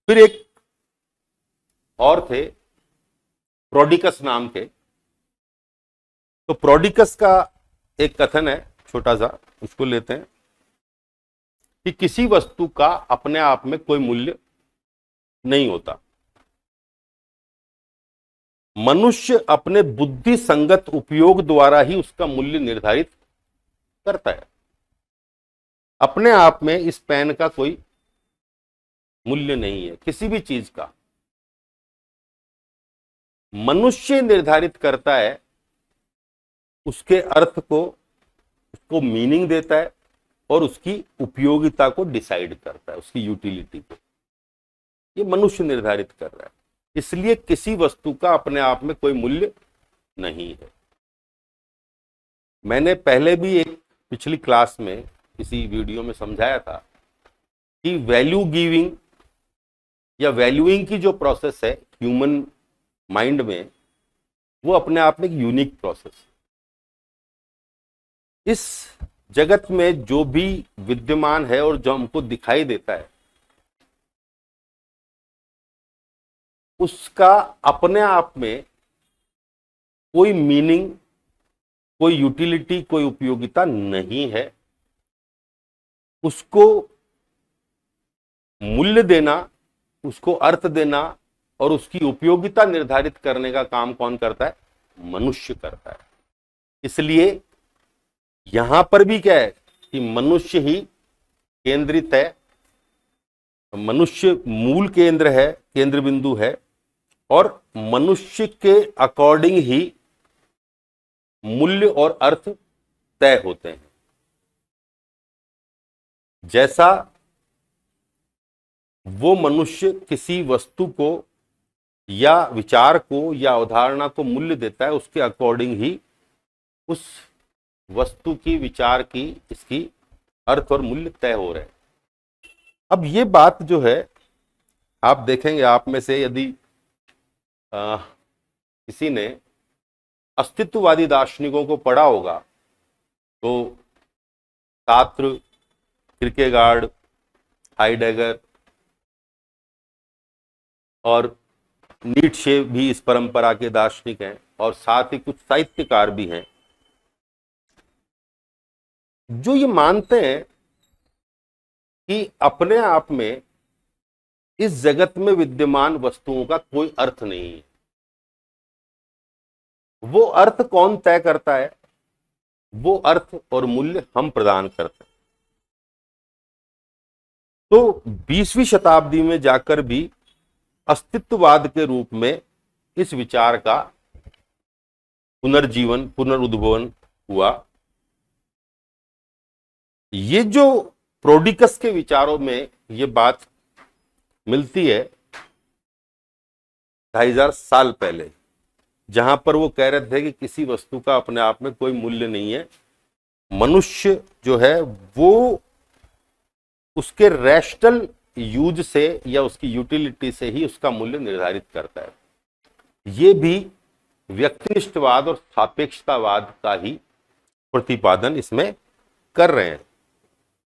फिर एक और थे प्रोडिकस नाम के। तो प्रोडिकस का एक कथन है छोटा सा, उसको लेते हैं कि किसी वस्तु का अपने आप में कोई मूल्य नहीं होता। मनुष्य अपने बुद्धि संगत उपयोग द्वारा ही उसका मूल्य निर्धारित करता है। अपने आप में इस पेन का कोई मूल्य नहीं है, किसी भी चीज का। मनुष्य निर्धारित करता है उसके अर्थ को, उसको मीनिंग देता है और उसकी उपयोगिता को डिसाइड करता है, उसकी यूटिलिटी को। ये मनुष्य निर्धारित कर रहा है। इसलिए किसी वस्तु का अपने आप में कोई मूल्य नहीं है। मैंने पहले भी एक पिछली क्लास में किसी वीडियो में समझाया था कि वैल्यू गिविंग या वैल्यूइंग की जो प्रोसेस है ह्यूमन माइंड में, वो अपने आप में एक यूनिक प्रोसेस है। इस जगत में जो भी विद्यमान है और जो हमको दिखाई देता है, उसका अपने आप में कोई मीनिंग, कोई यूटिलिटी, कोई उपयोगिता नहीं है। उसको मूल्य देना, उसको अर्थ देना और उसकी उपयोगिता निर्धारित करने का काम कौन करता है? मनुष्य करता है। इसलिए यहां पर भी क्या है कि मनुष्य ही केंद्रित है, मनुष्य मूल केंद्र है, केंद्र बिंदु है, और मनुष्य के अकॉर्डिंग ही मूल्य और अर्थ तय होते हैं। जैसा वो मनुष्य किसी वस्तु को या विचार को या अवधारणा को मूल्य देता है, उसके अकॉर्डिंग ही उस वस्तु की, विचार की, इसकी अर्थ और मूल्य तय हो रहे हैं। अब ये बात जो है, आप देखेंगे, आप में से यदि किसी ने अस्तित्ववादी दार्शनिकों को पढ़ा होगा तो सात्र, किरकेगार्ड, हाइडेगर और नीट्शे भी इस परंपरा के दार्शनिक हैं, और साथ ही कुछ साहित्यकार भी हैं जो ये मानते हैं कि अपने आप में इस जगत में विद्यमान वस्तुओं का कोई अर्थ नहीं है। वो अर्थ कौन तय करता है? वो अर्थ और मूल्य हम प्रदान करते हैं। तो 20वीं शताब्दी में जाकर भी अस्तित्ववाद के रूप में इस विचार का पुनर्जीवन, पुनरुद्भवन हुआ। ये जो प्रोडिकस के विचारों में ये बात मिलती है 2500 साल पहले, जहां पर वो कह रहे थे कि किसी वस्तु का अपने आप में कोई मूल्य नहीं है। मनुष्य जो है वो उसके रैशनल यूज से या उसकी यूटिलिटी से ही उसका मूल्य निर्धारित करता है। ये भी व्यक्तिनिष्ठवाद और सापेक्षतावाद का ही प्रतिपादन इसमें कर रहे हैं।